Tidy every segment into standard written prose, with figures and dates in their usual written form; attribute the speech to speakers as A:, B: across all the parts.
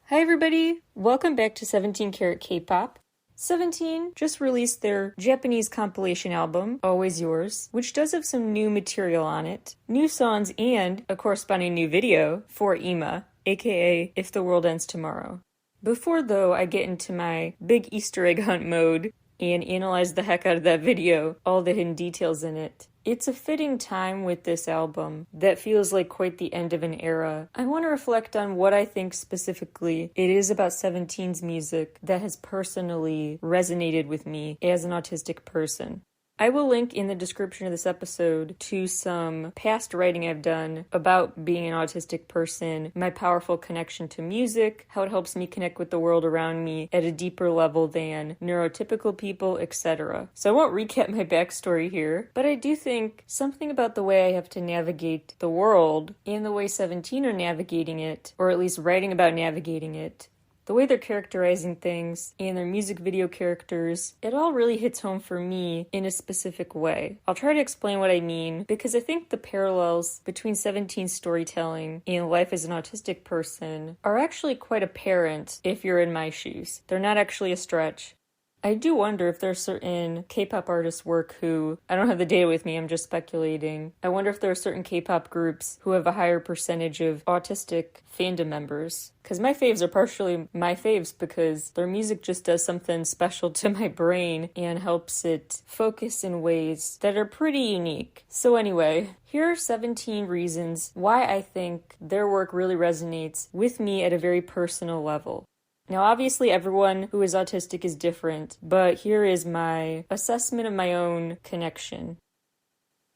A: Hi everybody! Welcome back to 17 Carat K-Pop. 17 just released their Japanese compilation album, Always Yours, which does have some new material on it, new songs, and a corresponding new video for Ima, aka If the World Ends Tomorrow. Before, though, I get into my big Easter egg hunt mode and analyze the heck out of that video, all the hidden details in it. It's a fitting time with this album that feels like quite the end of an era. I want to reflect on what I think specifically it is about 17's music that has personally resonated with me as an autistic person. I will link in the description of this episode to some past writing I've done about being an autistic person, my powerful connection to music, how it helps me connect with the world around me at a deeper level than neurotypical people, etc. So I won't recap my backstory here, but I do think something about the way I have to navigate the world and the way 17 are navigating it, or at least writing about navigating it, the way they're characterizing things, and their music video characters, it all really hits home for me in a specific way. I'll try to explain what I mean, because I think the parallels between 17's storytelling and life as an autistic person are actually quite apparent if you're in my shoes. They're not actually a stretch. I do wonder if there are certain K-pop artists' work who, I don't have the data with me, I'm just speculating. I wonder if there are certain K-pop groups who have a higher percentage of autistic fandom members. Because my faves are partially my faves because their music just does something special to my brain and helps it focus in ways that are pretty unique. So anyway, here are 17 reasons why I think their work really resonates with me at a very personal level. Now, obviously, everyone who is autistic is different, but here is my assessment of my own connection.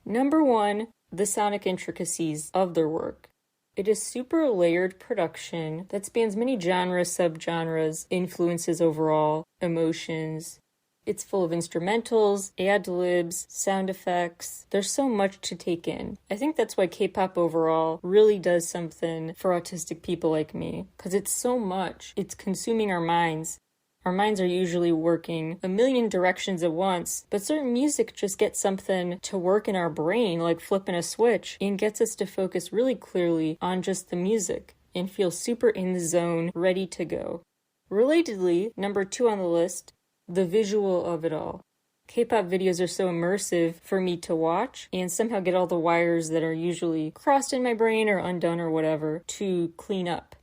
A: Number 1, the sonic intricacies of their work. It is super layered production that spans many genres, subgenres, influences overall, emotions. It's full of instrumentals, ad-libs, sound effects. There's so much to take in. I think that's why K-pop overall really does something for autistic people like me, because it's so much. It's consuming our minds. Our minds are usually working a million directions at once, but certain music just gets something to work in our brain, like flipping a switch, and gets us to focus really clearly on just the music and feel super in the zone, ready to go. Relatedly, number 2 on the list, the visual of it all. K-pop videos are so immersive for me to watch and somehow get all the wires that are usually crossed in my brain or undone or whatever to clean up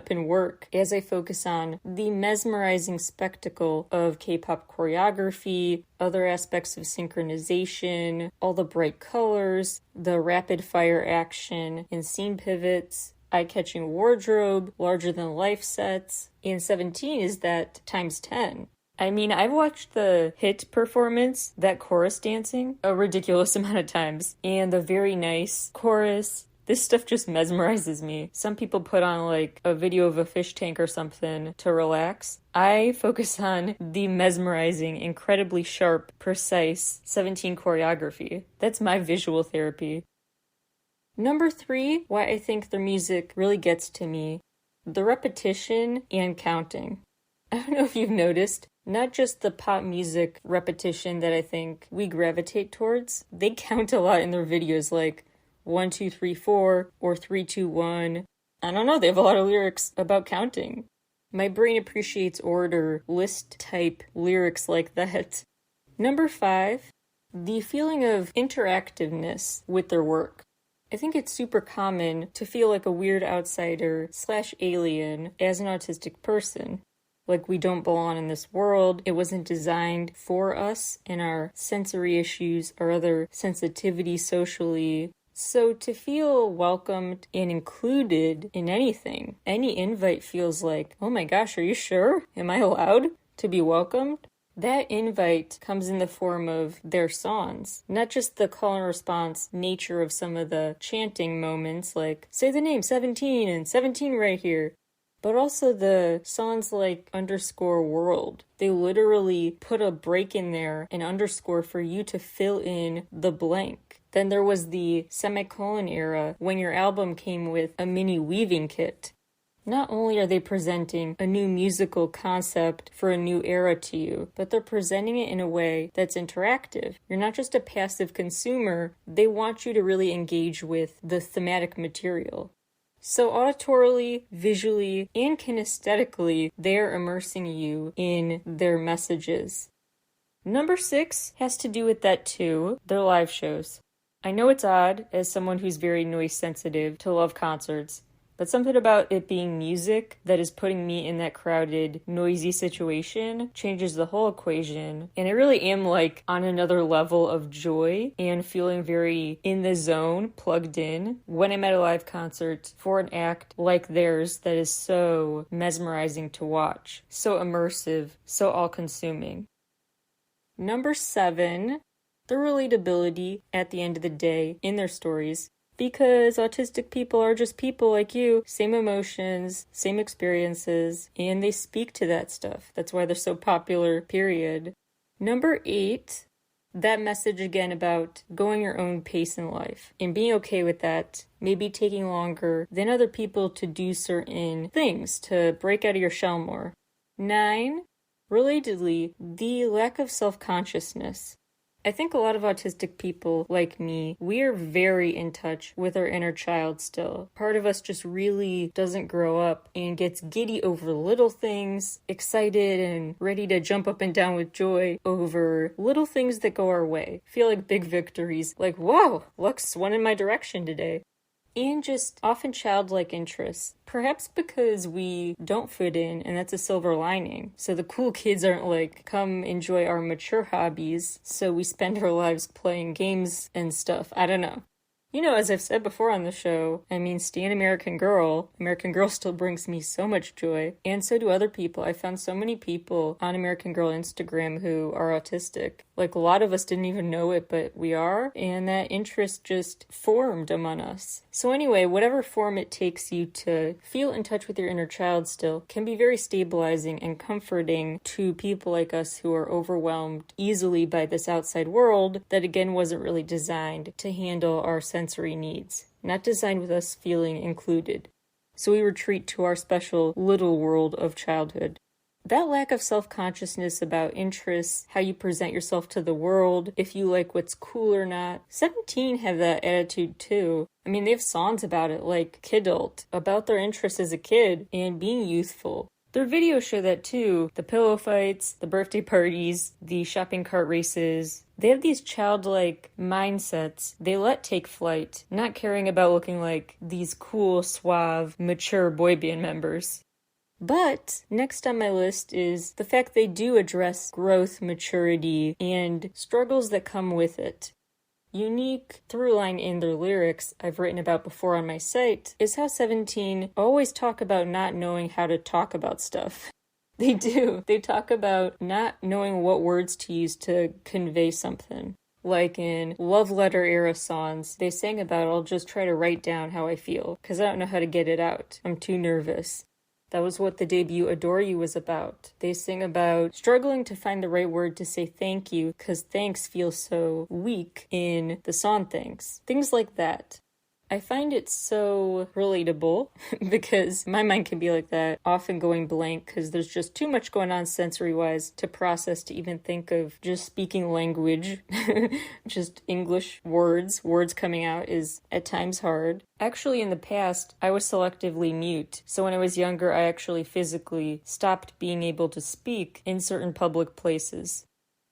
A: and work as I focus on the mesmerizing spectacle of K-pop choreography, other aspects of synchronization, all the bright colors, the rapid fire action and scene pivots, eye-catching wardrobe, larger-than-life sets, and 17 is that times 10. I mean, I've watched the hit performance, that chorus dancing, a ridiculous amount of times, and the very nice chorus. This stuff just mesmerizes me. Some people put on like a video of a fish tank or something to relax. I focus on the mesmerizing, incredibly sharp, precise 17 choreography. That's my visual therapy. Number 3, why I think their music really gets to me, the repetition and counting. I don't know if you've noticed, not just the pop music repetition that I think we gravitate towards. They count a lot in their videos, like 1, 2, 3, 4, or 3, 2, 1. I don't know, they have a lot of lyrics about counting. My brain appreciates order, list type lyrics like that. Number 5, the feeling of interactiveness with their work. I think it's super common to feel like a weird outsider / alien as an autistic person. Like we don't belong in this world, it wasn't designed for us and our sensory issues or other sensitivity socially. So to feel welcomed and included in anything, any invite feels like, oh my gosh, are you sure? Am I allowed to be welcomed? That invite comes in the form of their songs, not just the call and response nature of some of the chanting moments like, say the name 17 and 17 right here. But also the songs like _world. They literally put a break in there, an underscore for you to fill in the blank. Then there was the semicolon era when your album came with a mini weaving kit. Not only are they presenting a new musical concept for a new era to you, but they're presenting it in a way that's interactive. You're not just a passive consumer. They want you to really engage with the thematic material. So auditorily, visually, and kinesthetically, they're immersing you in their messages. Number 6 has to do with that too, their live shows. I know it's odd, as someone who's very noise sensitive, to love concerts, but something about it being music that is putting me in that crowded, noisy situation changes the whole equation. And I really am like on another level of joy and feeling very in the zone, plugged in, when I'm at a live concert for an act like theirs that is so mesmerizing to watch, so immersive, so all-consuming. Number 7, the relatability at the end of the day in their stories. Because autistic people are just people like you, same emotions, same experiences, and they speak to that stuff. That's why they're so popular, period. Number 8, that message again about going your own pace in life and being okay with that, maybe taking longer than other people to do certain things, to break out of your shell more. 9, relatedly, the lack of self-consciousness. I think a lot of autistic people, like me, we are very in touch with our inner child still. Part of us just really doesn't grow up and gets giddy over little things, excited and ready to jump up and down with joy over little things that go our way. Feel like big victories, like, whoa, luck's swung in my direction today. And just often childlike interests. Perhaps because we don't fit in, and that's a silver lining. So the cool kids aren't like, come enjoy our mature hobbies, so we spend our lives playing games and stuff. I don't know. You know, as I've said before on the show, I mean, stan American Girl. American Girl still brings me so much joy, and so do other people. I found so many people on American Girl Instagram who are autistic. Like, a lot of us didn't even know it, but we are, and that interest just formed among us. So anyway, whatever form it takes you to feel in touch with your inner child still can be very stabilizing and comforting to people like us who are overwhelmed easily by this outside world that, again, wasn't really designed to handle our sensory needs, not designed with us feeling included. So we retreat to our special little world of childhood. That lack of self-consciousness about interests, how you present yourself to the world, if you like what's cool or not. 17 have that attitude too. I mean, they have songs about it, like Kidult, about their interests as a kid and being youthful. Their videos show that too. The pillow fights, the birthday parties, the shopping cart races. They have these childlike mindsets they let take flight, not caring about looking like these cool, suave, mature boy band members. But next on my list is the fact they do address growth, maturity, and struggles that come with it. Unique through line in their lyrics I've written about before on my site is how 17 always talk about not knowing how to talk about stuff. They do. They talk about not knowing what words to use to convey something. Like in love letter era songs, they sang about, I'll just try to write down how I feel, because I don't know how to get it out. I'm too nervous. That was what the debut Adore You was about. They sing about struggling to find the right word to say thank you because thanks feels so weak in the song Thanks. Things like that. I find it so relatable because my mind can be like that, often going blank because there's just too much going on sensory-wise to process to even think of just speaking language. Just English words coming out is at times hard. Actually, in the past, I was selectively mute. So when I was younger, I actually physically stopped being able to speak in certain public places.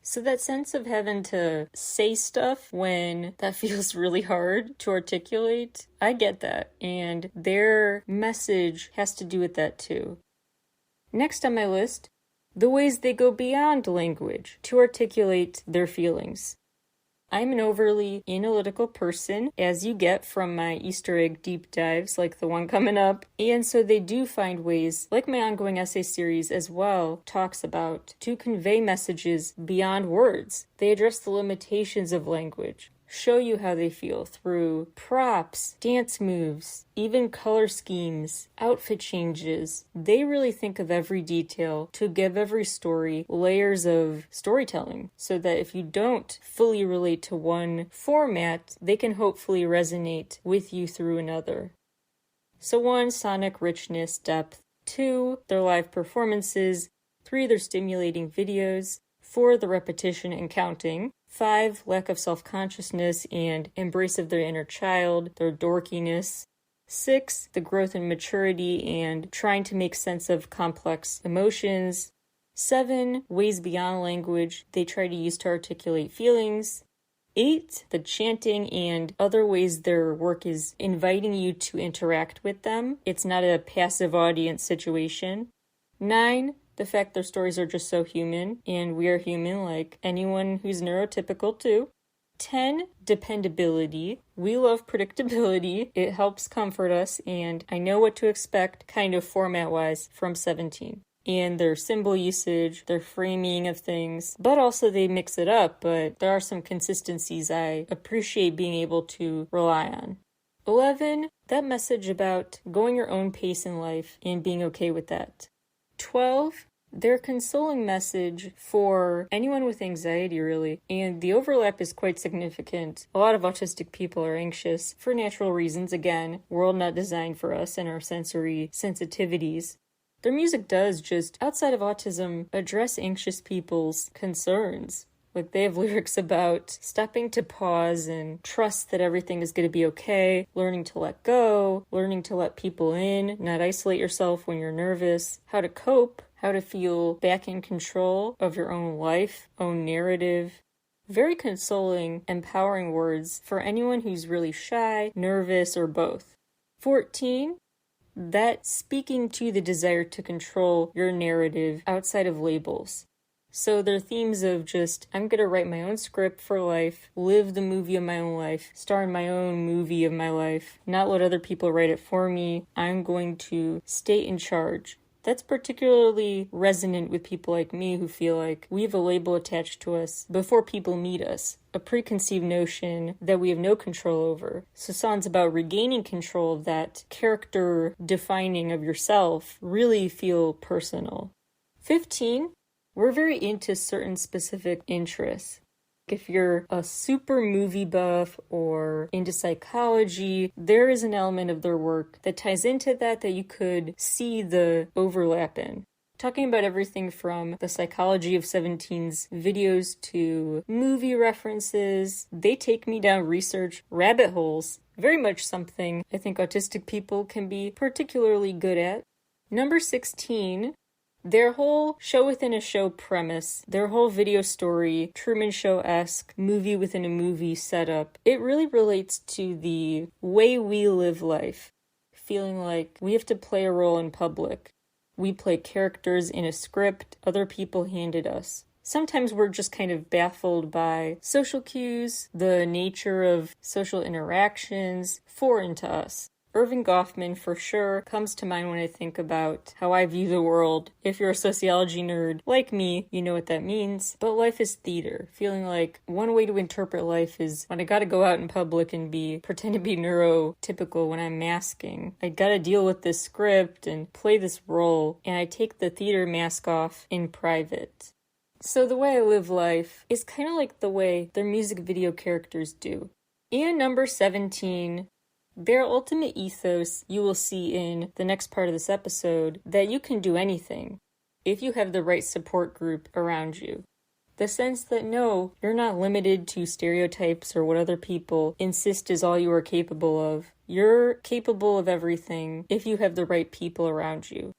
A: So that sense of having to say stuff when that feels really hard to articulate, I get that. And their message has to do with that too. Next on my list, the ways they go beyond language to articulate their feelings. I'm an overly analytical person, as you get from my Easter egg deep dives like the one coming up, and so they do find ways, like my ongoing essay series as well talks about, to convey messages beyond words. They address the limitations of language, show you how they feel through props, dance moves, even color schemes, outfit changes. They really think of every detail to give every story layers of storytelling so that if you don't fully relate to one format, they can hopefully resonate with you through another. So 1, sonic richness, depth. 2, their live performances. 3, their stimulating videos. 4, the repetition and counting. 5, lack of self-consciousness and embrace of their inner child, their dorkiness. 6, the growth in maturity and trying to make sense of complex emotions. 7, ways beyond language they try to use to articulate feelings. 8, the chanting and other ways their work is inviting you to interact with them. It's not a passive audience situation. 9, the fact their stories are just so human, and we are human like anyone who's neurotypical too. 10, dependability. We love predictability. It helps comfort us, and I know what to expect kind of format-wise from 17. And their symbol usage, their framing of things, but also they mix it up, but there are some consistencies I appreciate being able to rely on. 11, that message about going your own pace in life and being okay with that. 12, their consoling message for anyone with anxiety, really, and the overlap is quite significant. A lot of autistic people are anxious for natural reasons, again, world not designed for us and our sensory sensitivities. Their music does just, outside of autism, address anxious people's concerns. Like, they have lyrics about stopping to pause and trust that everything is going to be okay, learning to let go, learning to let people in, not isolate yourself when you're nervous, how to cope, how to feel back in control of your own life, own narrative. Very consoling, empowering words for anyone who's really shy, nervous, or both. 14, that speaking to the desire to control your narrative outside of labels. So they're themes of just, I'm going to write my own script for life, live the movie of my own life, star in my own movie of my life, not let other people write it for me. I'm going to stay in charge. That's particularly resonant with people like me who feel like we have a label attached to us before people meet us, a preconceived notion that we have no control over. So songs about regaining control of that character defining of yourself really feel personal. 15, we're very into certain specific interests. If you're a super movie buff or into psychology, there is an element of their work that ties into that you could see the overlap in. Talking about everything from the psychology of 17's videos to movie references, they take me down research rabbit holes. Very much something I think autistic people can be particularly good at. Number 16, their whole show within a show premise, their whole video story, Truman Show-esque movie within a movie setup, it really relates to the way we live life. Feeling like we have to play a role in public. We play characters in a script other people handed us. Sometimes we're just kind of baffled by social cues, the nature of social interactions, foreign to us. Irving Goffman, for sure, comes to mind when I think about how I view the world. If you're a sociology nerd like me, you know what that means. But life is theater. Feeling like one way to interpret life is when I gotta go out in public and pretend to be neurotypical when I'm masking. I gotta deal with this script and play this role, and I take the theater mask off in private. So the way I live life is kind of like the way their music video characters do. And number 17, their ultimate ethos you will see in the next part of this episode, that you can do anything if you have the right support group around you. The sense that no, you're not limited to stereotypes or what other people insist is all you are capable of. You're capable of everything if you have the right people around you.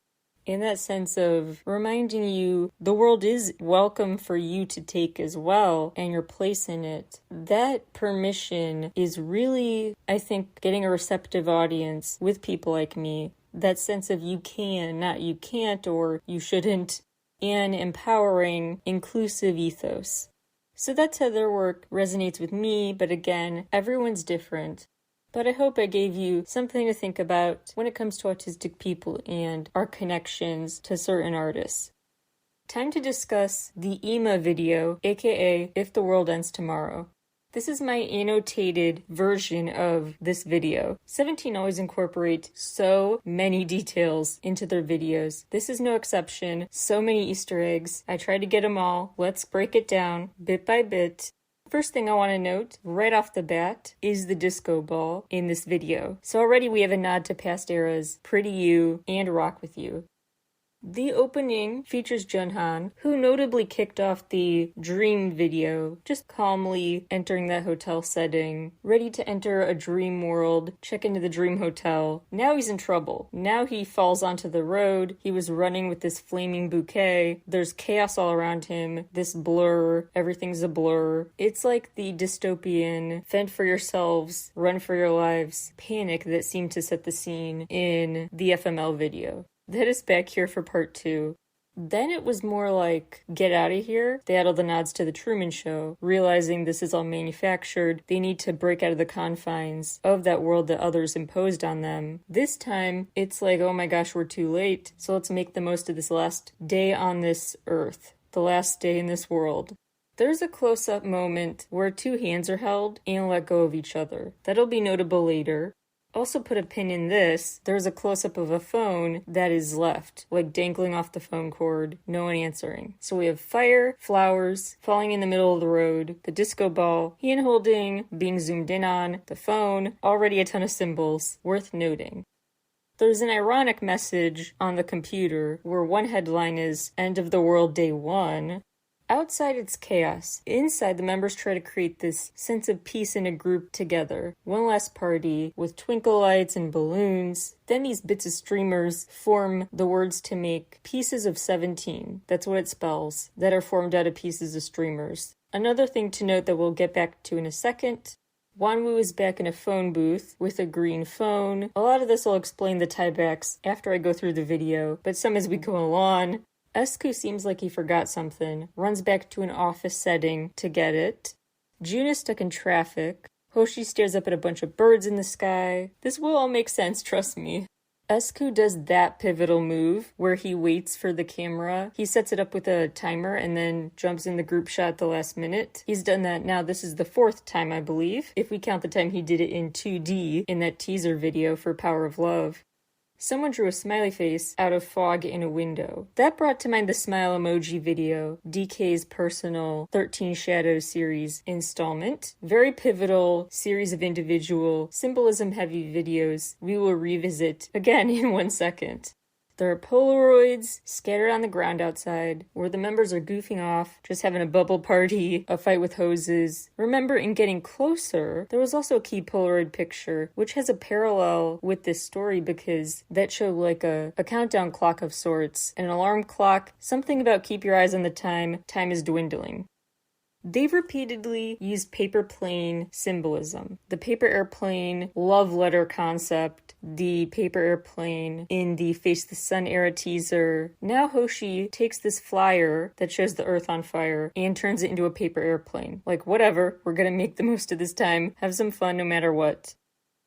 A: In that sense of reminding you the world is welcome for you to take as well and your place in it. That permission is really, I think, getting a receptive audience with people like me. That sense of you can, not you can't or you shouldn't, and empowering, inclusive ethos. So that's how their work resonates with me, but again, everyone's different. But I hope I gave you something to think about when it comes to autistic people and our connections to certain artists. Time to discuss the EMA video, aka If the World Ends Tomorrow. This is my annotated version of this video. 17 always incorporate so many details into their videos. This is no exception. So many Easter eggs. I tried to get them all. Let's break it down bit by bit. First thing I want to note, right off the bat, is the disco ball in this video. So already we have a nod to past eras, Pretty You and Rock With You. The opening features Junhan, who notably kicked off the Dream video, just calmly entering that hotel setting, ready to enter a dream world, check into the dream hotel. Now he's in trouble. Now he falls onto the road. He was running with this flaming bouquet. There's chaos all around him. This blur. Everything's a blur. It's like the dystopian, fend for yourselves, run for your lives, panic that seemed to set the scene in the FML video. That is back here for part 2. Then it was more like, get out of here. They had all the nods to the Truman Show, realizing this is all manufactured. They need to break out of the confines of that world that others imposed on them. This time, it's like, oh my gosh, we're too late. So let's make the most of this last day on this earth, the last day in this world. There's a close-up moment where 2 hands are held and let go of each other. That'll be notable later. Also put a pin in this, there's a close-up of a phone that is left, like dangling off the phone cord, no one answering. So we have fire, flowers, falling in the middle of the road, the disco ball, hand-holding, being zoomed in on, the phone, already a ton of symbols, worth noting. There's an ironic message on the computer where one headline is, End of the World Day 1, Outside, it's chaos. Inside, the members try to create this sense of peace in a group together. One last party with twinkle lights and balloons. Then these bits of streamers form the words to make pieces of 17. That's what it spells. That are formed out of pieces of streamers. Another thing to note that we'll get back to in a second. Wanwoo is back in a phone booth with a green phone. A lot of this will explain the tiebacks after I go through the video, but some as we go along. Esku seems like he forgot something, runs back to an office setting to get it. June is stuck in traffic. Hoshi stares up at a bunch of birds in the sky. This will all make sense, trust me. Esku does that pivotal move where he waits for the camera. He sets it up with a timer and then jumps in the group shot at the last minute. He's done that now. This is the 4th time, I believe, if we count the time he did it in 2D in that teaser video for Power of Love. Someone drew a smiley face out of fog in a window. That brought to mind the smile emoji video, DK's personal 13 Shadows series installment. Very pivotal series of individual symbolism-heavy videos we will revisit again in 1 second. There are Polaroids scattered on the ground outside, where the members are goofing off, just having a bubble party, a fight with hoses. Remember, in Getting Closer, there was also a key Polaroid picture, which has a parallel with this story because that showed like a countdown clock of sorts, an alarm clock, something about keep your eyes on the time is dwindling. They've repeatedly used paper plane symbolism. The paper airplane love letter concept, the paper airplane in the Face the Sun era teaser. Now Hoshi takes this flyer that shows the earth on fire and turns it into a paper airplane. Like, whatever, we're gonna make the most of this time, have some fun no matter what.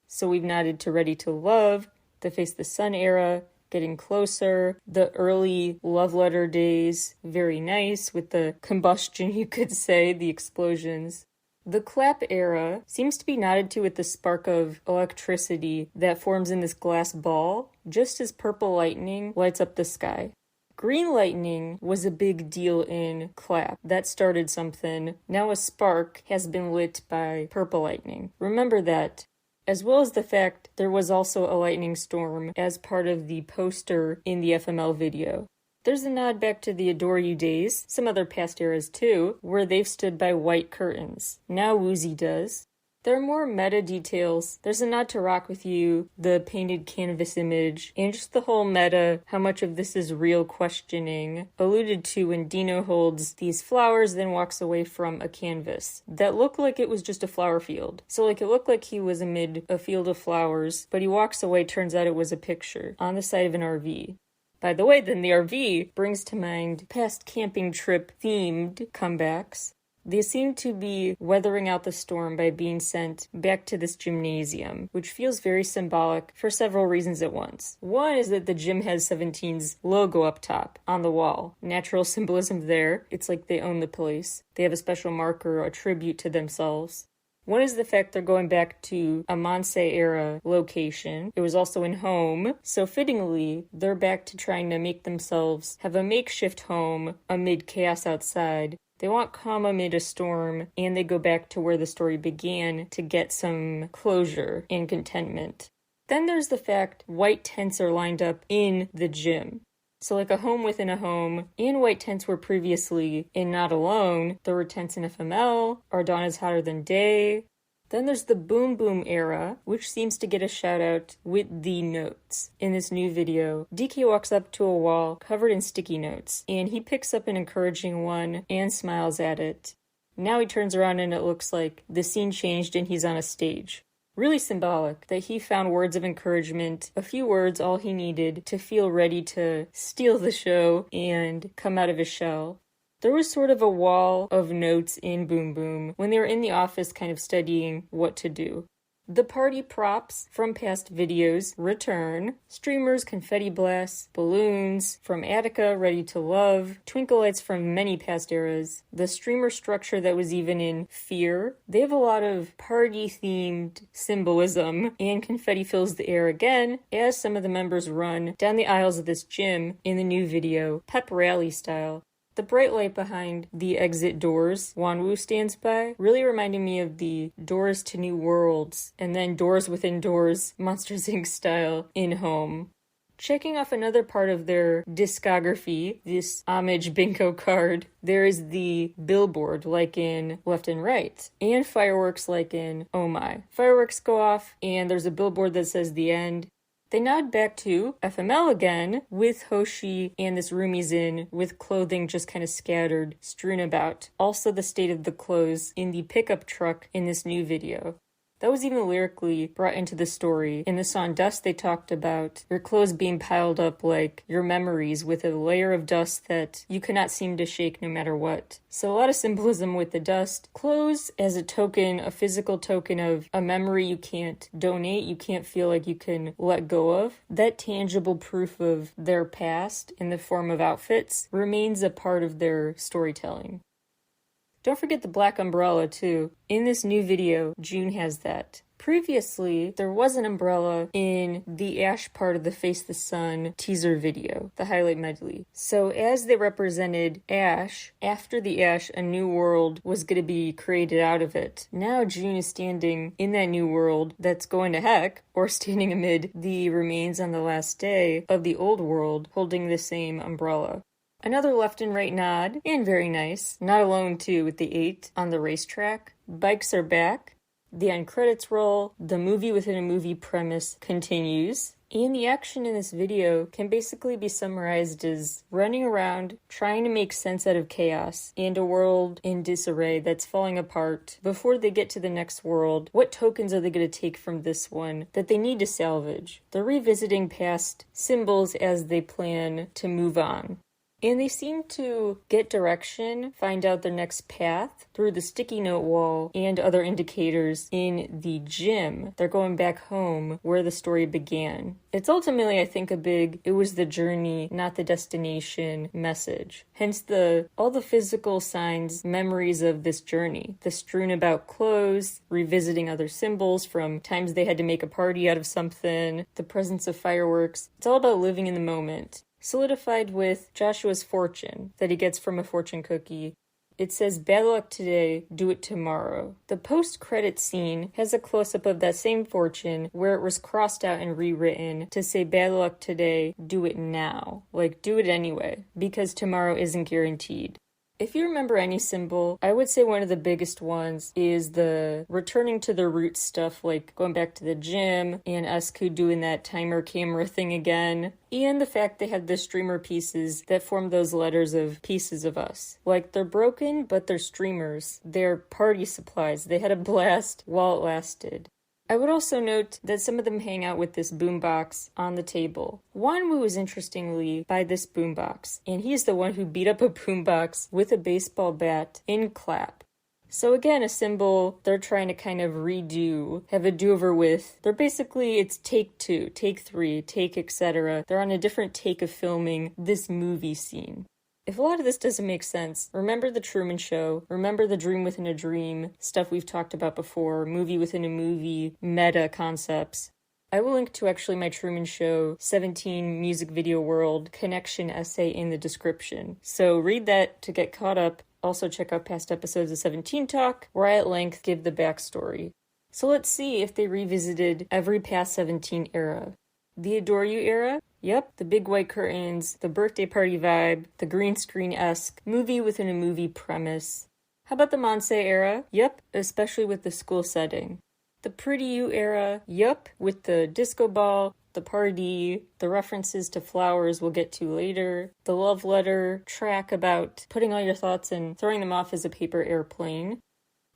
A: So we've nodded to Ready to Love, the Face the Sun era, Getting Closer, the early love letter days, very nice with the combustion, you could say, the explosions. The clap era seems to be nodded to with the spark of electricity that forms in this glass ball, just as purple lightning lights up the sky. Green lightning was a big deal in clap. That started something. Now a spark has been lit by purple lightning. Remember that. As well as the fact there was also a lightning storm as part of the poster in the FML video. There's a nod back to the Adore You days, some other past eras too, where they've stood by white curtains. Now Woozy does. There are more meta details. There's a nod to Rock With You, the painted canvas image, and just the whole meta, how much of this is real questioning, alluded to when Dino holds these flowers, then walks away from a canvas that looked like it was just a flower field. So like it looked like he was amid a field of flowers, but he walks away, turns out it was a picture on the side of an RV. By the way, then the RV brings to mind past camping trip themed comebacks. They seem to be weathering out the storm by being sent back to this gymnasium, which feels very symbolic for several reasons at once. One is that the gym has 17's logo up top on the wall. Natural symbolism there. It's like they own the place. They have a special marker, a tribute to themselves. One is the fact they're going back to a Mansei-era location. It was also in home, so fittingly, they're back to trying to make themselves have a makeshift home amid chaos outside. They want calm amid a storm, and they go back to where the story began to get some closure and contentment. Then there's the fact white tents are lined up in the gym. So like a home within a home, and white tents were previously in Not Alone. There were tents in FML, Our Dawn is Hotter Than Day. Then there's the Boom Boom era, which seems to get a shout out with the notes. In this new video, DK walks up to a wall covered in sticky notes, and he picks up an encouraging one and smiles at it. Now he turns around and it looks like the scene changed and he's on a stage. Really symbolic that he found words of encouragement, a few words all he needed to feel ready to steal the show and come out of his shell. There was sort of a wall of notes in Boom Boom when they were in the office kind of studying what to do. The party props from past videos return. Streamers, confetti blasts, balloons from Attica, Ready to Love, twinkle lights from many past eras. The streamer structure that was even in Fear. They have a lot of party-themed symbolism, and confetti fills the air again as some of the members run down the aisles of this gym in the new video, pep rally style. The bright light behind the exit doors Wanwoo stands by really reminded me of the Doors to New Worlds and then Doors Within Doors Monsters Inc. style in Home. Checking off another part of their discography, this homage bingo card, there is the billboard like in Left and Right, and fireworks like in Oh My. Fireworks go off and there's a billboard that says The End. They nod back to FML again, with Hoshi and this room he's in, with clothing just kind of scattered, strewn about. Also the state of the clothes in the pickup truck in this new video. That was even lyrically brought into the story. In the song Dust, they talked about your clothes being piled up like your memories with a layer of dust that you cannot seem to shake no matter what. So a lot of symbolism with the dust. Clothes as a token, a physical token of a memory you can't donate, you can't feel like you can let go of. That tangible proof of their past in the form of outfits remains a part of their storytelling. Don't forget the black umbrella, too. In this new video, June has that. Previously, there was an umbrella in the Ash part of the Face the Sun teaser video, the highlight medley. So as they represented Ash, after the Ash, a new world was going to be created out of it. Now June is standing in that new world that's going to heck, or standing amid the remains on the last day of the old world, holding the same umbrella. Another left and right nod, and very nice. Not Alone too, with the 8 on the racetrack. Bikes are back. The end credits roll. The movie within a movie premise continues. And the action in this video can basically be summarized as running around, trying to make sense out of chaos, and a world in disarray that's falling apart. Before they get to the next world, what tokens are they going to take from this one that they need to salvage? They're revisiting past symbols as they plan to move on. And they seem to get direction, find out their next path through the sticky note wall and other indicators in the gym. They're going back home where the story began. It's ultimately, I think, it was the journey, not the destination message. Hence all the physical signs, memories of this journey. The strewn about clothes, revisiting other symbols from times they had to make a party out of something, the presence of fireworks. It's all about living in the moment. Solidified with Joshua's fortune that he gets from a fortune cookie. It says, bad luck today, do it tomorrow. The post-credit scene has a close-up of that same fortune where it was crossed out and rewritten to say, bad luck today, do it now. Like, do it anyway, because tomorrow isn't guaranteed. If you remember any symbol, I would say one of the biggest ones is the returning to the roots stuff, like going back to the gym and Esku doing that timer camera thing again. And the fact they had the streamer pieces that form those letters of pieces of us. Like, they're broken, but they're streamers. They're party supplies. They had a blast while it lasted. I would also note that some of them hang out with this boombox on the table. Wanwoo is interestingly by this boombox, and he's the one who beat up a boombox with a baseball bat in clap. So again, a symbol they're trying to kind of redo, have a do-over with. It's take 2, take 3, take etc. They're on a different take of filming this movie scene. If a lot of this doesn't make sense, remember the Truman Show, remember the dream within a dream, stuff we've talked about before, movie within a movie, meta concepts. I will link to actually my Truman Show 17 music video world connection essay in the description. So read that to get caught up. Also check out past episodes of 17 Talk, where I at length give the backstory. So let's see if they revisited every past 17 era. The Adore You era, Yep, the big white curtains, the birthday party vibe, the green screen-esque movie within a movie premise. How about the Monse era? Yep, especially with the school setting. The Pretty You era? Yep, with the disco ball, the party, the references to flowers we'll get to later, the love letter track about putting all your thoughts and throwing them off as a paper airplane.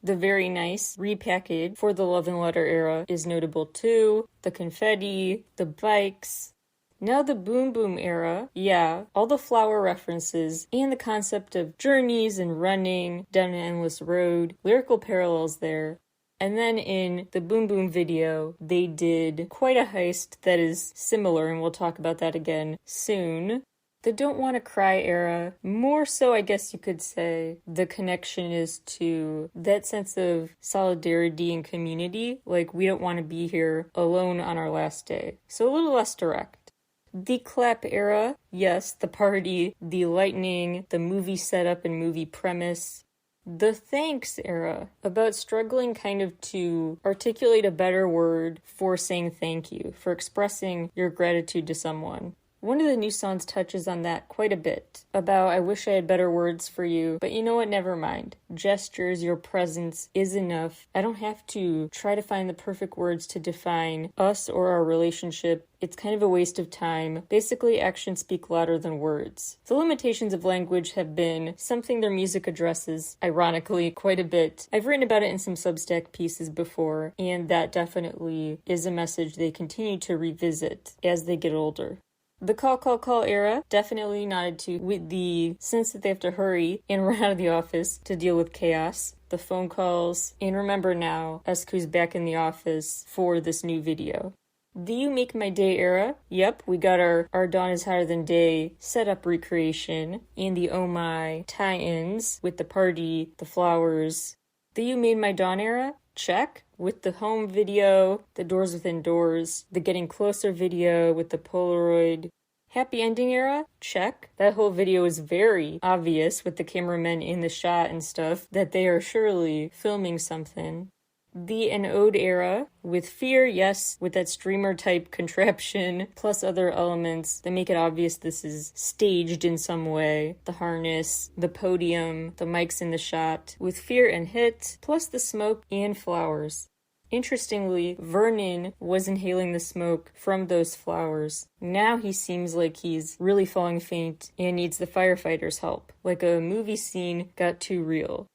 A: The Very Nice repackaged for the Love and Letter era is notable too. The confetti, the bikes. Now the Boom Boom era, yeah, all the flower references and the concept of journeys and running down an endless road, lyrical parallels there. And then in the Boom Boom video, they did quite a heist that is similar, and we'll talk about that again soon. The Don't Wanna Cry era, more so I guess you could say the connection is to that sense of solidarity and community, like we don't want to be here alone on our last day. So a little less direct. The Clap era, yes, the party, the lightning, the movie setup and movie premise. The Thanks era, about struggling kind of to articulate a better word for saying thank you, for expressing your gratitude to someone. One of the new songs touches on that quite a bit, about I wish I had better words for you, but you know what, never mind. Gestures, your presence is enough. I don't have to try to find the perfect words to define us or our relationship. It's kind of a waste of time. Basically, actions speak louder than words. The limitations of language have been something their music addresses, ironically, quite a bit. I've written about it in some Substack pieces before, and that definitely is a message they continue to revisit as they get older. The call era definitely nodded to with the sense that they have to hurry and run out of the office to deal with chaos. The phone calls, and remember now, Esku's back in the office for this new video. The You Make My Day era, yep, we got our Dawn is Hotter Than Day setup recreation, and the Oh My tie-ins with the party, the flowers. The You Made My Dawn era, check. With the home video, the Doors Within Doors, the Getting Closer video with the Polaroid. Happy Ending era? Check. That whole video is very obvious with the cameramen in the shot and stuff that they are surely filming something. The An Ode era, with Fear, yes, with that streamer type contraption, plus other elements that make it obvious this is staged in some way. The harness, the podium, the mics in the shot, with Fear and Hit, plus the smoke and flowers. Interestingly, Vernon was inhaling the smoke from those flowers. Now he seems like he's really falling faint and needs the firefighters' help, like a movie scene got too real.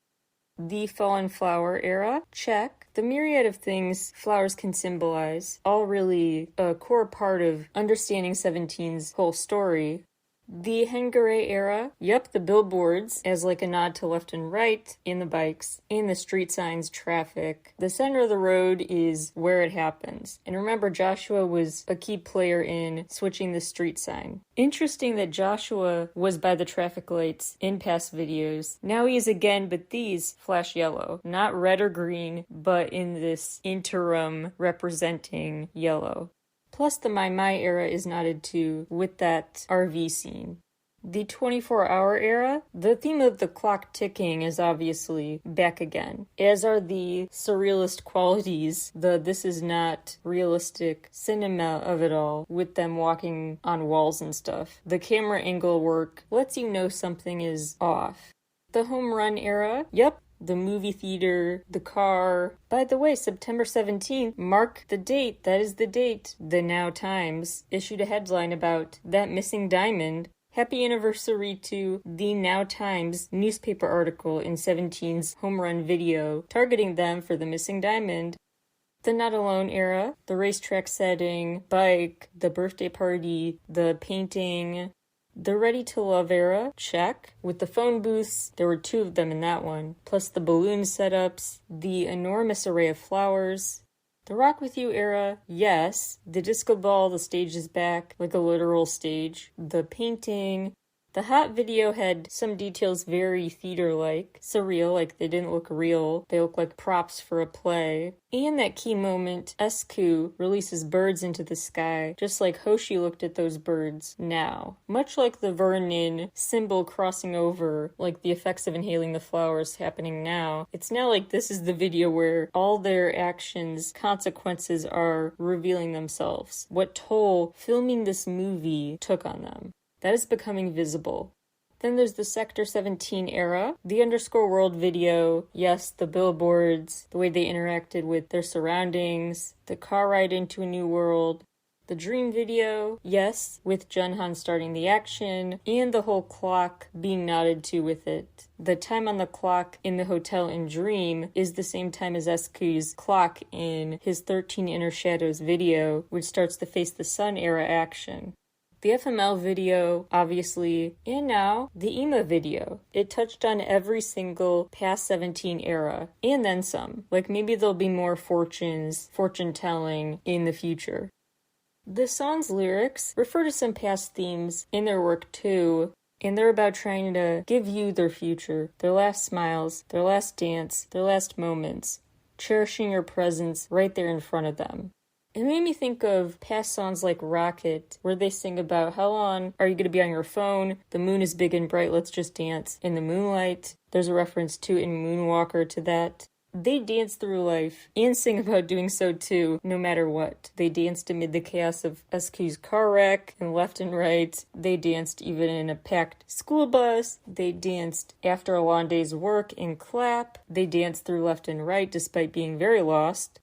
A: The Fallen Flower era, check. The myriad of things flowers can symbolize, all really a core part of understanding 17's whole story. The Hengare era, yep, the billboards as like a nod to left and right, in the bikes, in the street signs, traffic. The center of the road is where it happens. And remember, Joshua was a key player in switching the street sign. Interesting that Joshua was by the traffic lights in past videos. Now he is again, but these flash yellow. Not red or green, but in this interim representing yellow. Plus the My era is nodded to with that RV scene. The 24-hour era, the theme of the clock ticking is obviously back again, as are the surrealist qualities, the this is not realistic cinema of it all, with them walking on walls and stuff. The camera angle work lets you know something is off. The home run era, yep, the movie theater, the car. By the way, September 17th, mark the date, that is the date. The Now Times issued a headline about that missing diamond. Happy anniversary to the Now Times newspaper article in 17's home run video, targeting them for the missing diamond. The Not Alone era, the racetrack setting, bike, the birthday party, the painting. The Ready to Love era, check. With the phone booths, there were 2 of them in that one, plus the balloon setups, the enormous array of flowers. The Rock With You era, yes. The disco ball, the stage is back, like a literal stage. The painting, The Hot video had some details very theater-like, surreal, like they didn't look real, they look like props for a play. And that key moment, SQ releases birds into the sky, just like Hoshi looked at those birds now. Much like the Vernon symbol crossing over, like the effects of inhaling the flowers happening now, it's now like this is the video where all their actions, consequences are revealing themselves. What toll filming this movie took on them. That is becoming visible. Then there's the Sector 17 era, the underscore world video, yes, the billboards, the way they interacted with their surroundings, the car ride into a new world, the dream video, yes, with Junhan starting the action, and the whole clock being nodded to with it. The time on the clock in the hotel in Dream is the same time as SQ's clock in his 13 Inner Shadows video, which starts the Face the Sun era action. The FML video, obviously, and now the EMA video. It touched on every single past 17 era, and then some. Like maybe there'll be more fortune-telling in the future. The song's lyrics refer to some past themes in their work too, and they're about trying to give you their future, their last smiles, their last dance, their last moments, cherishing your presence right there in front of them. It made me think of past songs like Rocket, where they sing about how long are you going to be on your phone, the moon is big and bright, let's just dance in the moonlight. There's a reference to in Moonwalker to that. They dance through life and sing about doing so too, no matter what. They danced amid the chaos of SQ's car wreck and left and right. They danced even in a packed school bus. They danced after a long day's work in clap. They danced through left and right despite being very lost.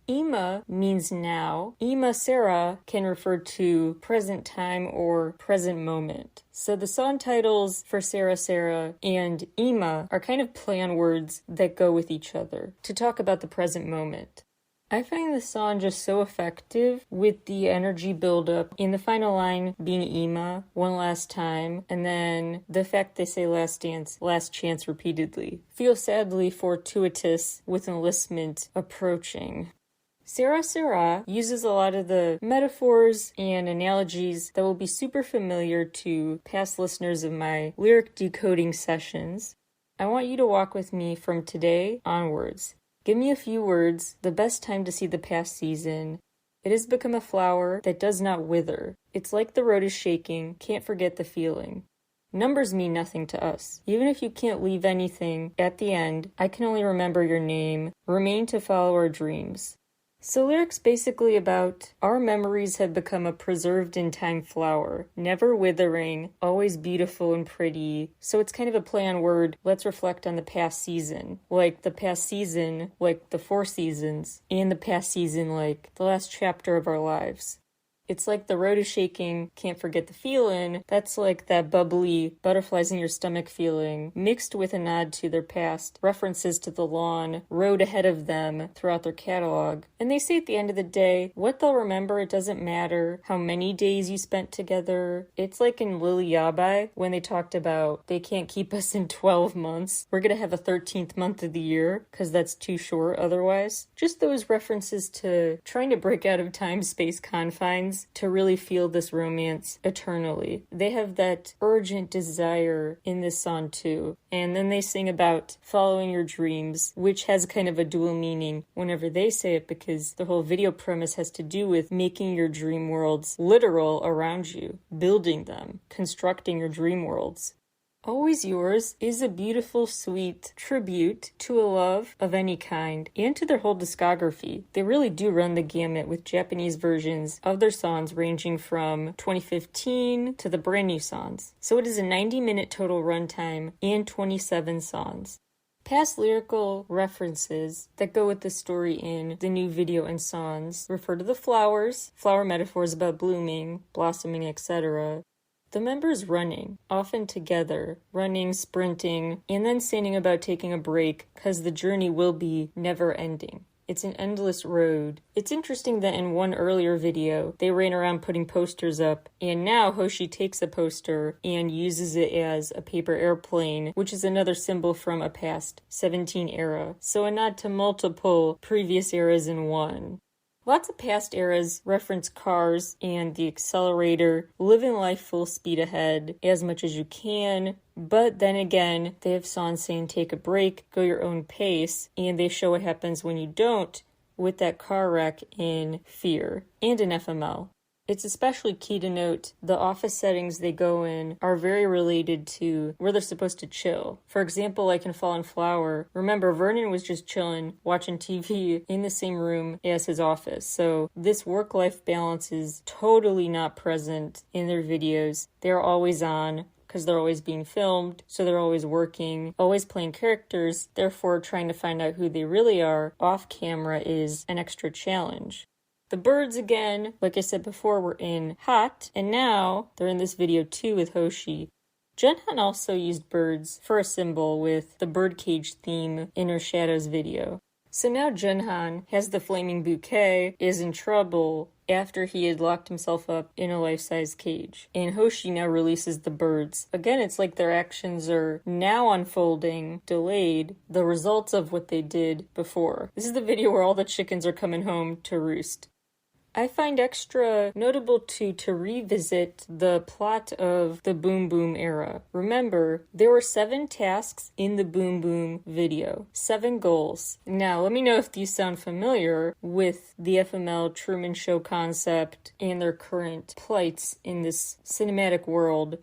A: Ima means now. Ima Sarah can refer to present time or present moment. So the song titles for Sarah Sarah and Ima are kind of play on words that go with each other to talk about the present moment. I find the song just so effective with the energy buildup in the final line being Ima, one last time, and then the fact they say last dance, last chance repeatedly. Feels sadly fortuitous with enlistment approaching. Sarah Sarah uses a lot of the metaphors and analogies that will be super familiar to past listeners of my lyric decoding sessions. I want you to walk with me from today onwards. Give me a few words, the best time to see the past season. It has become a flower that does not wither. It's like the road is shaking, can't forget the feeling. Numbers mean nothing to us. Even if you can't leave anything at the end, I can only remember your name, remain to follow our dreams. So lyrics basically about our memories have become a preserved in time flower, never withering, always beautiful and pretty. So it's kind of a play on word, let's reflect on the past season. Like the past season, like the 4 seasons, and the past season like the last chapter of our lives. It's like the road is shaking, can't forget the feeling. That's like that bubbly, butterflies in your stomach feeling, mixed with a nod to their past, references to the long road ahead of them throughout their catalog. And they say at the end of the day, what they'll remember, it doesn't matter how many days you spent together. It's like in Lily Yabai, when they talked about they can't keep us in 12 months. We're gonna have a 13th month of the year, because that's too short otherwise. Just those references to trying to break out of time-space confines to really feel this romance eternally. They have that urgent desire in this song too. And then they sing about following your dreams, which has kind of a dual meaning whenever they say it, because the whole video premise has to do with making your dream worlds literal around you, building them, constructing your dream worlds. Always Yours is a beautiful, sweet tribute to a love of any kind and to their whole discography. They really do run the gamut with Japanese versions of their songs ranging from 2015 to the brand new songs. So it is a 90-minute total runtime and 27 songs. Past lyrical references that go with the story in the new video and songs refer to the flowers, flower metaphors about blooming, blossoming, etc., the members running, often together, running, sprinting, and then singing about taking a break because the journey will be never ending. It's an endless road. It's interesting that in one earlier video, they ran around putting posters up, and now Hoshi takes a poster and uses it as a paper airplane, which is another symbol from a past 17 era. So a nod to multiple previous eras in one. Lots of past eras reference cars and the accelerator, living life full speed ahead as much as you can, but then again, they have songs saying take a break, go your own pace, and they show what happens when you don't with that car wreck in Fear and in FML. It's especially key to note the office settings they go in are very related to where they're supposed to chill. For example, like in Fallen Flower, remember Vernon was just chilling, watching TV in the same room as his office. So this work-life balance is totally not present in their videos. They're always on because they're always being filmed, so they're always working, always playing characters. Therefore, trying to find out who they really are off camera is an extra challenge. The birds, again, like I said before, were in Hot, and now they're in this video too with Hoshi. Junhan also used birds for a symbol with the birdcage theme in her Shadows video. So now Junhan has the flaming bouquet, is in trouble after he had locked himself up in a life-size cage. And Hoshi now releases the birds. Again, it's like their actions are now unfolding, delayed, the results of what they did before. This is the video where all the chickens are coming home to roost. I find extra notable to revisit the plot of the Boom Boom era. Remember, there were 7 tasks in the Boom Boom video, 7 goals. Now, let me know if these sound familiar with the FML Truman Show concept and their current plights in this cinematic world.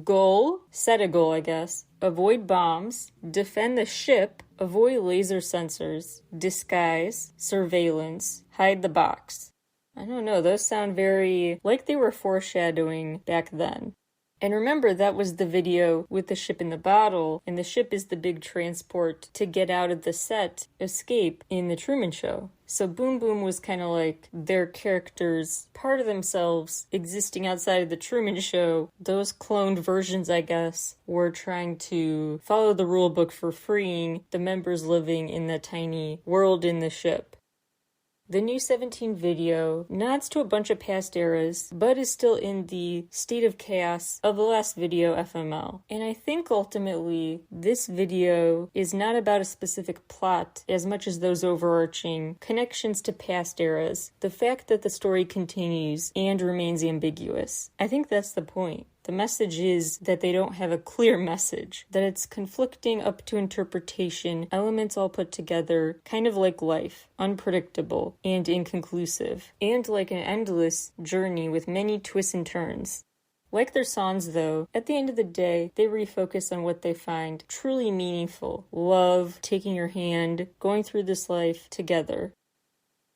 A: Goal, set a goal, I guess. Avoid bombs, defend the ship, avoid laser sensors, disguise, surveillance, hide the box. I don't know, those sound very like they were foreshadowing back then. And remember, that was the video with the ship in the bottle, and the ship is the big transport to get out of the set, escape in the Truman Show. So Boom Boom was kind of like their characters, part of themselves, existing outside of the Truman Show. Those cloned versions, I guess, were trying to follow the rule book for freeing the members living in the tiny world in the ship. The new 17 video nods to a bunch of past eras, but is still in the state of chaos of the last video, FML. And I think ultimately, this video is not about a specific plot as much as those overarching connections to past eras. The fact that the story continues and remains ambiguous. I think that's the point. The message is that they don't have a clear message, that it's conflicting up to interpretation, elements all put together, kind of like life, unpredictable and inconclusive, and like an endless journey with many twists and turns. Like their songs, though, at the end of the day, they refocus on what they find truly meaningful. Love, taking your hand, going through this life together.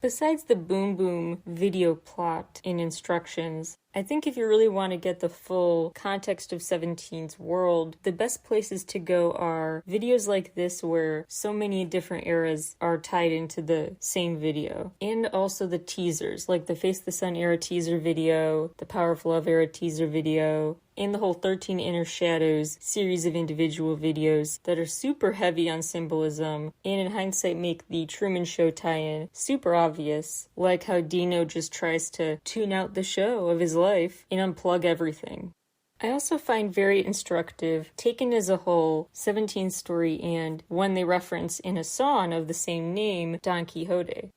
A: Besides the Boom Boom video plot and instructions, I think if you really want to get the full context of 17's world, the best places to go are videos like this where so many different eras are tied into the same video. And also the teasers, like the Face the Sun era teaser video, the Power of Love era teaser video, and the whole 13 Inner Shadows series of individual videos that are super heavy on symbolism and in hindsight make the Truman Show tie-in super obvious, like how Dino just tries to tune out the show of his life and unplug everything. I also find very instructive, taken as a whole, 17's story and one they reference in a song of the same name, Don Quixote.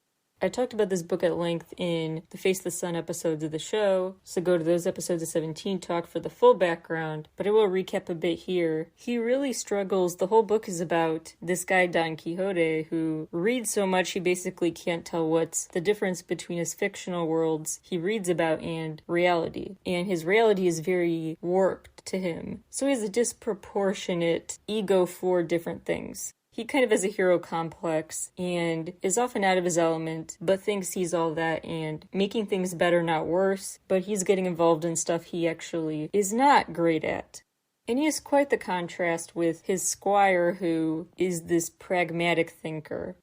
A: I talked about this book at length in the Face the Sun episodes of the show, so go to those episodes of 17 Talk for the full background, but I will recap a bit here. He really struggles. The whole book is about this guy Don Quixote who reads so much he basically can't tell what's the difference between his fictional worlds he reads about and reality. And his reality is very warped to him, so he has a disproportionate ego for different things. He kind of has a hero complex and is often out of his element, but thinks he's all that and making things better, not worse, but he's getting involved in stuff he actually is not great at. And he has quite the contrast with his squire, who is this pragmatic thinker.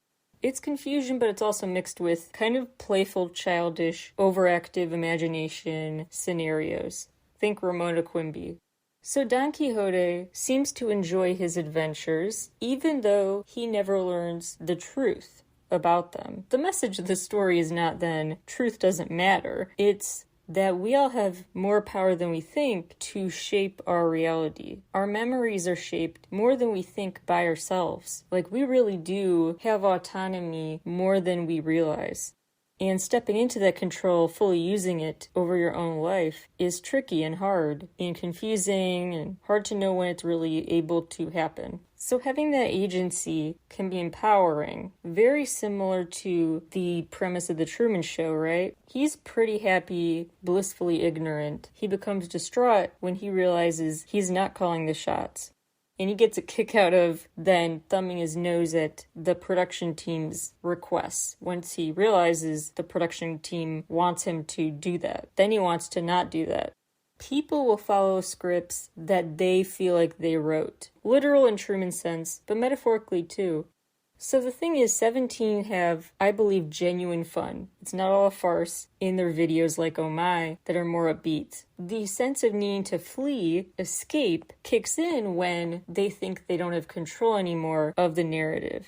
A: It's confusion, but it's also mixed with kind of playful, childish, overactive imagination scenarios. Think Ramona Quimby. So Don Quixote seems to enjoy his adventures, even though he never learns the truth about them. The message of the story is not then, truth doesn't matter. It's that we all have more power than we think to shape our reality. Our memories are shaped more than we think by ourselves. Like, we really do have autonomy more than we realize. And stepping into that control, fully using it over your own life, is tricky and hard and confusing and hard to know when it's really able to happen. So having that agency can be empowering, very similar to the premise of the Truman Show, right? He's pretty happy, blissfully ignorant. He becomes distraught when he realizes he's not calling the shots. And he gets a kick out of then thumbing his nose at the production team's requests. Once he realizes the production team wants him to do that, then he wants to not do that. People will follow scripts that they feel like they wrote. Literal in Truman's sense, but metaphorically too. So the thing is, 17 have, I believe, genuine fun. It's not all a farce in their videos like Oh My that are more upbeat. The sense of needing to flee, escape, kicks in when they think they don't have control anymore of the narrative.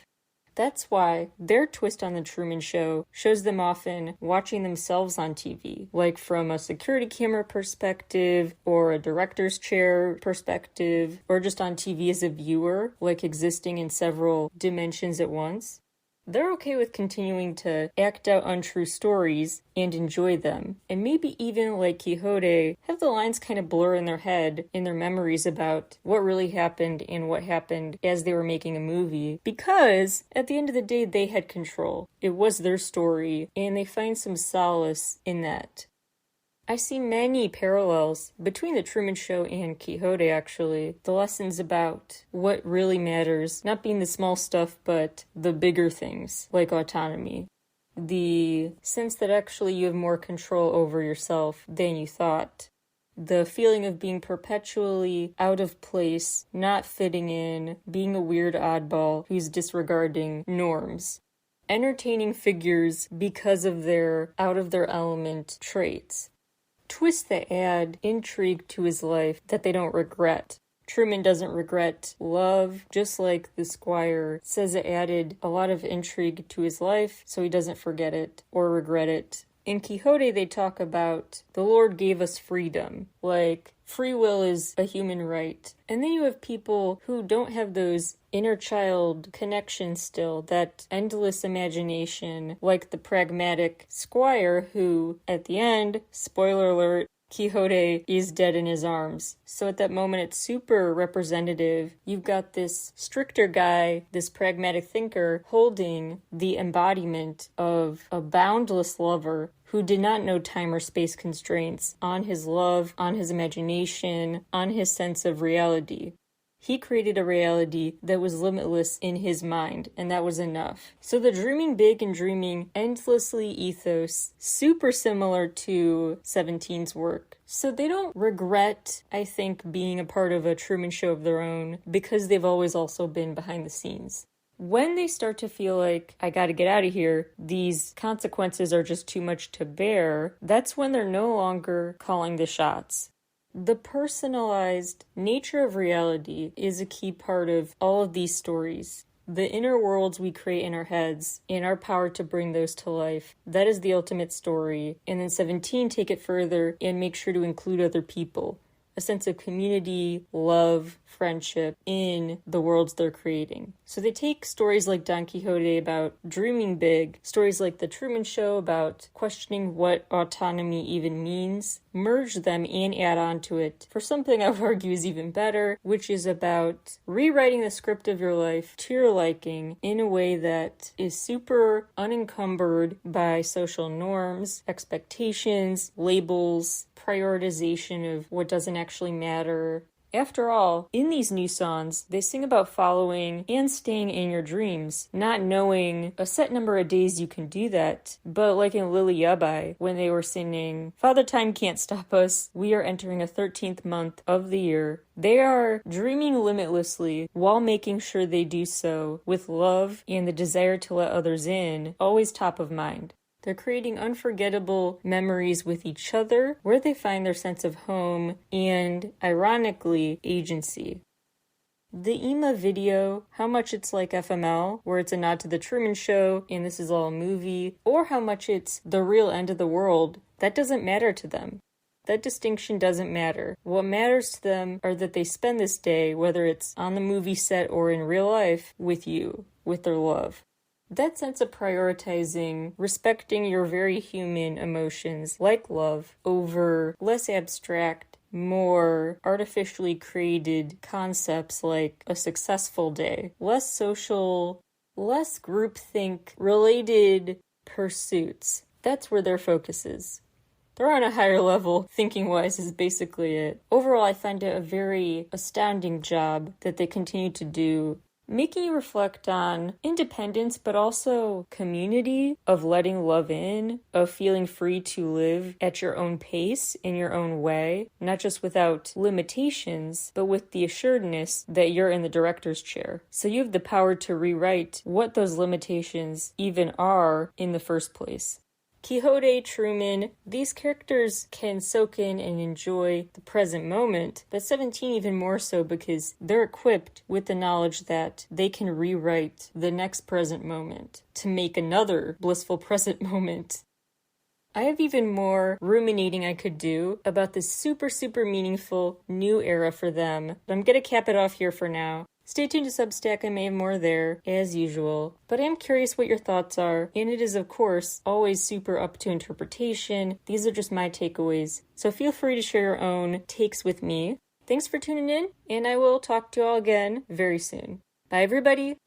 A: That's why their twist on the Truman Show shows them often watching themselves on TV, like from a security camera perspective, or a director's chair perspective, or just on TV as a viewer, like existing in several dimensions at once. They're okay with continuing to act out untrue stories and enjoy them, and maybe even, like Quixote, have the lines kind of blur in their head, in their memories about what really happened and what happened as they were making a movie, because at the end of the day, they had control. It was their story, and they find some solace in that. I see many parallels between the Truman Show and Quixote, actually. The lessons about what really matters, not being the small stuff, but the bigger things, like autonomy. The sense that actually you have more control over yourself than you thought. The feeling of being perpetually out of place, not fitting in, being a weird oddball who's disregarding norms. Entertaining figures because of their out-of-their-element traits. Twists that add intrigue to his life that they don't regret. Truman doesn't regret love, just like the Squire says it added a lot of intrigue to his life, so he doesn't forget it or regret it. In Quixote, they talk about the Lord gave us freedom, like free will is a human right. And then you have people who don't have those inner child connections still, that endless imagination, like the pragmatic Squire who, at the end, spoiler alert, Quixote is dead in his arms. So at that moment, it's super representative. You've got this stricter guy, this pragmatic thinker, holding the embodiment of a boundless lover who did not know time or space constraints on his love, on his imagination, on his sense of reality. He created a reality that was limitless in his mind, and that was enough. So the dreaming big and dreaming endlessly ethos, super similar to 17's work. So they don't regret, I think, being a part of a Truman Show of their own, because they've always also been behind the scenes. When they start to feel like, I gotta get out of here, these consequences are just too much to bear, that's when they're no longer calling the shots. The personalized nature of reality is a key part of all of these stories. The inner worlds we create in our heads and our power to bring those to life, that is the ultimate story. And then 17 take it further and make sure to include other people. A sense of community, love, friendship in the worlds they're creating. So they take stories like Don Quixote about dreaming big, stories like The Truman Show about questioning what autonomy even means, merge them and add on to it for something I would argue is even better, which is about rewriting the script of your life to your liking in a way that is super unencumbered by social norms, expectations, labels, prioritization of what doesn't actually matter. After all, in these new songs, they sing about following and staying in your dreams, not knowing a set number of days you can do that. But like in Lily Yabai, when they were singing, Father Time Can't Stop Us, we are entering a 13th month of the year. They are dreaming limitlessly while making sure they do so with love and the desire to let others in, always top of mind. They're creating unforgettable memories with each other, where they find their sense of home and, ironically, agency. The Ima video, how much it's like FML, where it's a nod to The Truman Show and this is all a movie, or how much it's the real end of the world, that doesn't matter to them. That distinction doesn't matter. What matters to them are that they spend this day, whether it's on the movie set or in real life, with you, with their love. That sense of prioritizing, respecting your very human emotions like love over less abstract, more artificially created concepts like a successful day, less social, less groupthink related pursuits. That's where their focus is. They're on a higher level, thinking-wise is basically it. Overall, I find it a very astounding job that they continue to do, making you reflect on independence, but also community, of letting love in, of feeling free to live at your own pace, in your own way, not just without limitations, but with the assuredness that you're in the director's chair. So you have the power to rewrite what those limitations even are in the first place. Quixote, Truman, these characters can soak in and enjoy the present moment, but 17 even more so because they're equipped with the knowledge that they can rewrite the next present moment to make another blissful present moment. I have even more ruminating I could do about this super meaningful new era for them, but I'm gonna cap it off here for now. Stay tuned to Substack, I may have more there, as usual. But I am curious what your thoughts are, and it is, of course, always super up to interpretation. These are just my takeaways, so feel free to share your own takes with me. Thanks for tuning in, and I will talk to you all again very soon. Bye, everybody!